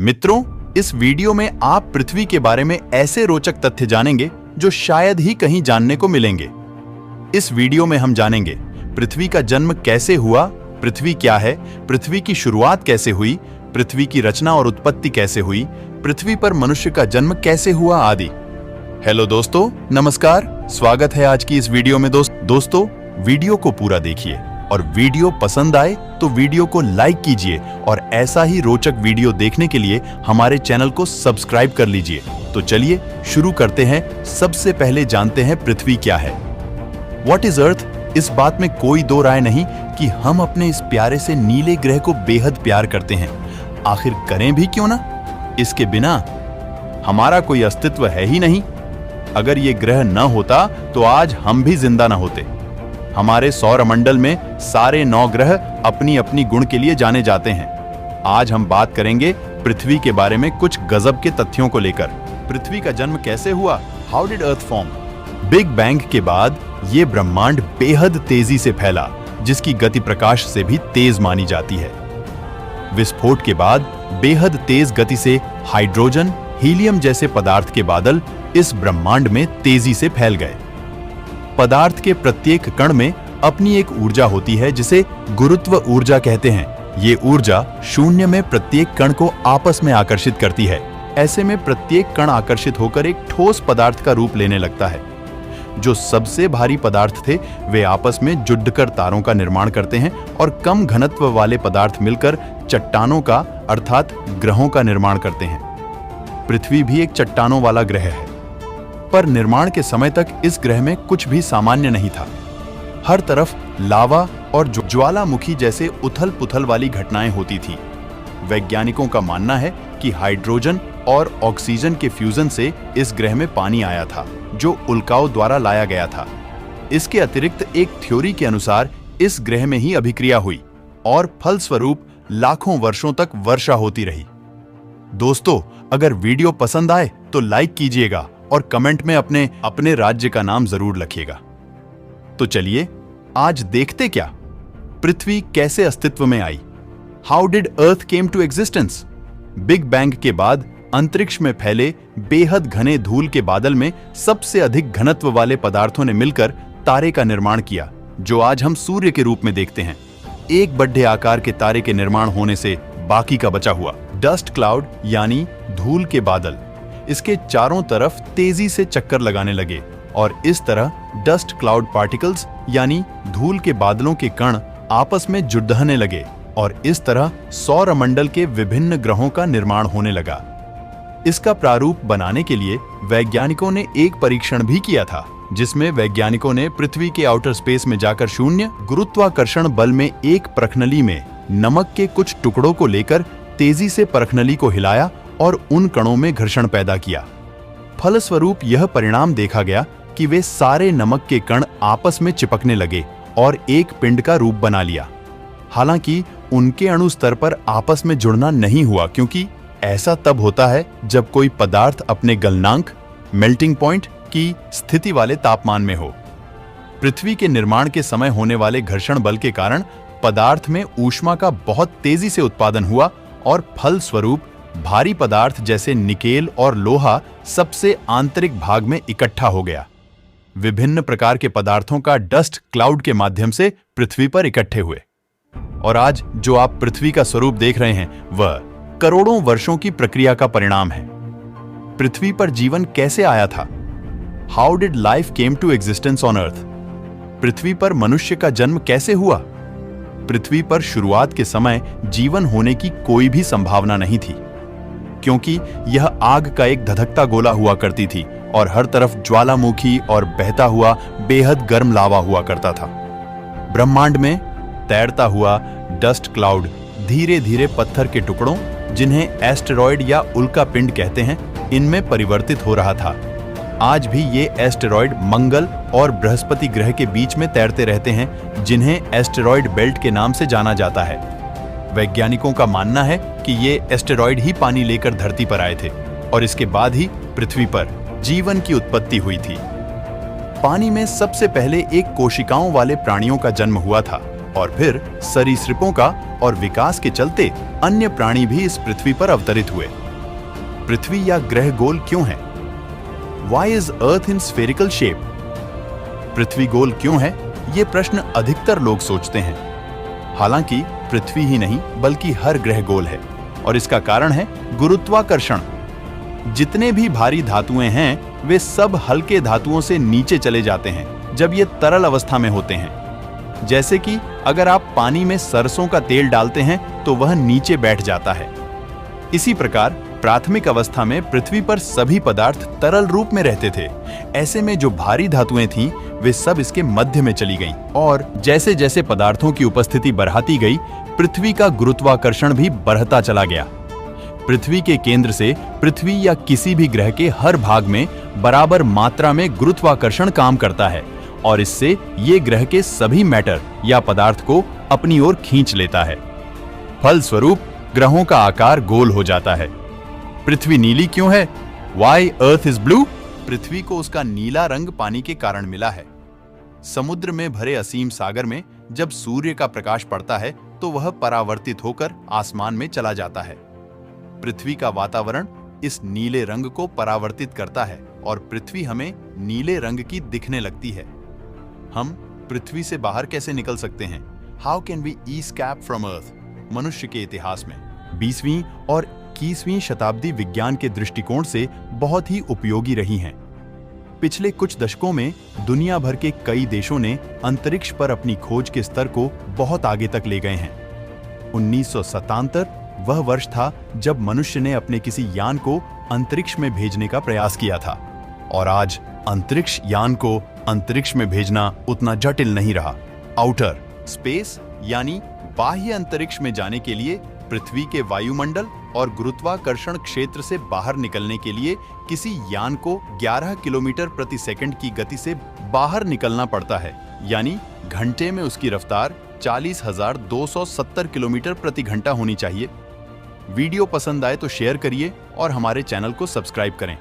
मित्रों, इस वीडियो में आप पृथ्वी के बारे में ऐसे रोचक तथ्य जानेंगे जो शायद ही कहीं जानने को मिलेंगे। इस वीडियो में हम जानेंगे पृथ्वी का जन्म कैसे हुआ, पृथ्वी क्या है, पृथ्वी की शुरुआत कैसे हुई, पृथ्वी की रचना और उत्पत्ति कैसे हुई, पृथ्वी पर मनुष्य का जन्म कैसे हुआ आदि। हेलो दोस्तों, नमस्कार, स्वागत है आज की इस वीडियो में। दोस्तों, वीडियो को पूरा देखिए और वीडियो पसंद आए तो वीडियो को लाइक कीजिए और ऐसा ही रोचक वीडियो देखने के लिए हमारे चैनल को सब्सक्राइब कर लीजिए। तो चलिए शुरू करते हैं। सबसे पहले जानते हैं पृथ्वी क्या है। What is earth? इस बात में कोई दो राय नहीं कि हम अपने इस प्यारे से नीले ग्रह को बेहद प्यार करते हैं। आखिर करें भी क्यों ना? इसके बिना हमारा कोई अस्तित्व है ही नहीं। अगर ये ग्रह न होता तो आज हम भी जिंदा न होते। हमारे सौरमंडल में सारे 9 ग्रह अपनी अपनी गुण के लिए जाने जाते हैं। आज हम बात करेंगे पृथ्वी के बारे में कुछ गजब के तथ्यों को लेकर। पृथ्वी का जन्म कैसे हुआ? How did earth form? Big bang के बाद ये ब्रह्मांड बेहद तेजी से फैला, जिसकी गति प्रकाश से भी तेज मानी जाती है। विस्फोट के बाद बेहद तेज गति से हाइड्रोजन, हीलियम जैसे पदार्थ के बादल इस ब्रह्मांड में तेजी से फैल गए। पदार्थ के प्रत्येक कण में अपनी एक ऊर्जा होती है जिसे गुरुत्व ऊर्जा कहते हैं। ये ऊर्जा शून्य में प्रत्येक कण को आपस में आकर्षित करती है। ऐसे में प्रत्येक कण आकर्षित होकर एक ठोस पदार्थ का रूप लेने लगता है। जो सबसे भारी पदार्थ थे वे आपस में जुड़कर तारों का निर्माण करते हैं और कम घनत्व वाले पदार्थ मिलकर चट्टानों का अर्थात ग्रहों का निर्माण करते हैं। पृथ्वी भी एक चट्टानों वाला ग्रह है, पर निर्माण के समय तक इस ग्रह में कुछ भी सामान्य नहीं था। हर तरफ लावा और ज्वालामुखी जैसे उथल पुथल वाली घटनाएं होती थी। वैज्ञानिकों का मानना है कि हाइड्रोजन और ऑक्सीजन के फ्यूजन से इस ग्रह में पानी आया था, जो उल्काओं द्वारा लाया गया था। इसके अतिरिक्त एक थ्योरी के अनुसार इस ग्रह में ही अभिक्रिया हुई और फलस्वरूप लाखों वर्षों तक वर्षा होती रही। दोस्तों, अगर वीडियो पसंद आए तो लाइक कीजिएगा और कमेंट में अपने राज्य का नाम जरूर लिखिएगा। तो चलिए आज देखते क्या पृथ्वी कैसे अस्तित्व में आई। How did earth came to existence? Big bang के बाद अंतरिक्ष में फैले बेहद घने धूल के बादल में सबसे अधिक घनत्व वाले पदार्थों ने मिलकर तारे का निर्माण किया, जो आज हम सूर्य के रूप में देखते हैं। एक बड़े आकार के तारे के निर्माण होने से बाकी का बचा हुआ डस्ट क्लाउड यानी धूल के बादल इसके चारों तरफ तेजी से चक्कर लगाने लगे और इस तरह डस्ट क्लाउड पार्टिकल्स यानी धूल के बादलों के कण आपस में जुड़ने लगे और इस तरह सौरमंडल के विभिन्न ग्रहों का निर्माण होने लगा। इसका प्रारूप बनाने के लिए वैज्ञानिकों ने एक परीक्षण भी किया था, जिसमें वैज्ञानिकों ने पृथ्वी के आउटर स्पेस में जाकर शून्य गुरुत्वाकर्षण बल में एक परखनली में नमक के कुछ टुकड़ों को लेकर तेजी से परखनली को हिलाया और उन कणों में घर्षण पैदा किया। फलस्वरूप यह परिणाम देखा गया कि वे सारे नमक के कण आपस में चिपकने लगे और एक पिंड का रूप बना लिया। हालांकि उनके अणु स्तर पर आपस में जुड़ना नहीं हुआ, क्योंकि ऐसा तब होता है जब कोई पदार्थ अपने गलनांक मेल्टिंग पॉइंट की स्थिति वाले तापमान में हो। पृथ्वी के निर्माण के समय होने वाले घर्षण बल के कारण पदार्थ में ऊष्मा का बहुत तेजी से उत्पादन हुआ और फलस्वरूप भारी पदार्थ जैसे निकेल और लोहा सबसे आंतरिक भाग में इकट्ठा हो गया। विभिन्न प्रकार के पदार्थों का डस्ट क्लाउड के माध्यम से पृथ्वी पर इकट्ठे हुए और आज जो आप पृथ्वी का स्वरूप देख रहे हैं वह करोड़ों वर्षों की प्रक्रिया का परिणाम है। पृथ्वी पर जीवन कैसे आया था? How did life came to existence on earth? पृथ्वी पर मनुष्य का जन्म कैसे हुआ? पृथ्वी पर शुरुआत के समय जीवन होने की कोई भी संभावना नहीं थी, क्योंकि यह आग का एक धधकता गोला हुआ करती थी और हर तरफ ज्वालामुखी और बहता हुआ बेहद गर्म लावा हुआ करता था। ब्रह्मांड में तैरता हुआ डस्ट क्लाउड धीरे धीरे पत्थर के टुकड़ों, जिन्हें एस्टेरॉयड या उल्का पिंड कहते हैं, इनमें परिवर्तित हो रहा था। आज भी ये एस्टेरॉयड मंगल और बृहस्पति ग्रह के बीच में तैरते रहते हैं, जिन्हें एस्टेरॉयड बेल्ट के नाम से जाना जाता है। वैज्ञानिकों का मानना है कि ये एस्टेरॉयड ही पानी लेकर धरती पर आए थे और इसके बाद ही पृथ्वी पर जीवन की उत्पत्ति हुई थी। पानी में सबसे पहले एक कोशिकाओं वाले प्राणियों का जन्म हुआ था, और फिर सरीसृपों का और विकास के चलते अन्य प्राणी भी इस पृथ्वी पर अवतरित हुए। पृथ्वी या ग्रह गोल क्यों है? Why is Earth in spherical shape? पृथ्वी गोल क्यों है? ये प्रश्न अधिकतर लोग सोचते हैं। हालांकि पृथ्वी ही नहीं बल्कि हर ग्रह गोल है और इसका कारण है गुरुत्वाकर्षण। जितने भी भारी धातुएं हैं वे सब हल्के धातुओं से नीचे चले जाते हैं जब ये तरल अवस्था में होते हैं। जैसे कि अगर आप पानी में सरसों का तेल डालते हैं तो वह नीचे बैठ जाता है। इसी प्रकार प्राथमिक अवस्था में पृथ्वी पर सभी पदार्थ तरल रूप में रहते थे। ऐसे में जो भारी धातुएं थीं वे सब इसके मध्य में चली गईं और जैसे जैसे पदार्थों की उपस्थिति बढ़ाती गई पृथ्वी का गुरुत्वाकर्षण भी बढ़ता चला गया। पृथ्वी के केंद्र से पृथ्वी या किसी भी ग्रह के हर भाग में बराबर मात्रा में गुरुत्वाकर्षण काम करता है और इससे ये ग्रह के सभी मैटर या पदार्थ को अपनी ओर खींच लेता है। फलस्वरूप ग्रहों का आकार गोल हो जाता है। पृथ्वी नीली क्यों है? Why Earth is blue? पृथ्वी को उसका नीला रंग पानी के कारण मिला है। समुद्र में भरे असीम सागर में जब सूर्य का प्रकाश पड़ता है तो वह परावर्तित होकर आसमान में चला जाता है। पृथ्वी का वातावरण इस नीले रंग को परावर्तित करता है और पृथ्वी हमें नीले रंग की दिखने लगती है। हम पृथ्वी से बाहर कैसे निकल सकते हैं? How can we escape from Earth? मनुष्य के इतिहास में 20वीं और 21वीं शताब्दी विज्ञान के दृष्टिकोण से बहुत ही उपयोगी रही हैं। पिछले कुछ दशकों में दुनिया भर के कई देशों ने अंतरिक्ष पर अपनी खोज के स्तर को बहुत आगे तक ले गए हैं। 1977 वह वर्ष था जब मनुष्य ने अपने किसी यान को अंतरिक्ष में भेजने का प्रयास किया था और आज अंतरिक्ष यान को अंतरिक्ष में भेजना उतना जटिल नहीं रहा। आउटर स्पेस यानी बाह्य अंतरिक्ष में जाने के लिए पृथ्वी के वायुमंडल और गुरुत्वाकर्षण क्षेत्र से बाहर निकलने के लिए किसी यान को 11 किलोमीटर प्रति सेकंड की गति से बाहर निकलना पड़ता है, यानी घंटे में उसकी रफ्तार 40,270 किलोमीटर प्रति घंटा होनी चाहिए। वीडियो पसंद आए तो शेयर करिए और हमारे चैनल को सब्सक्राइब करें।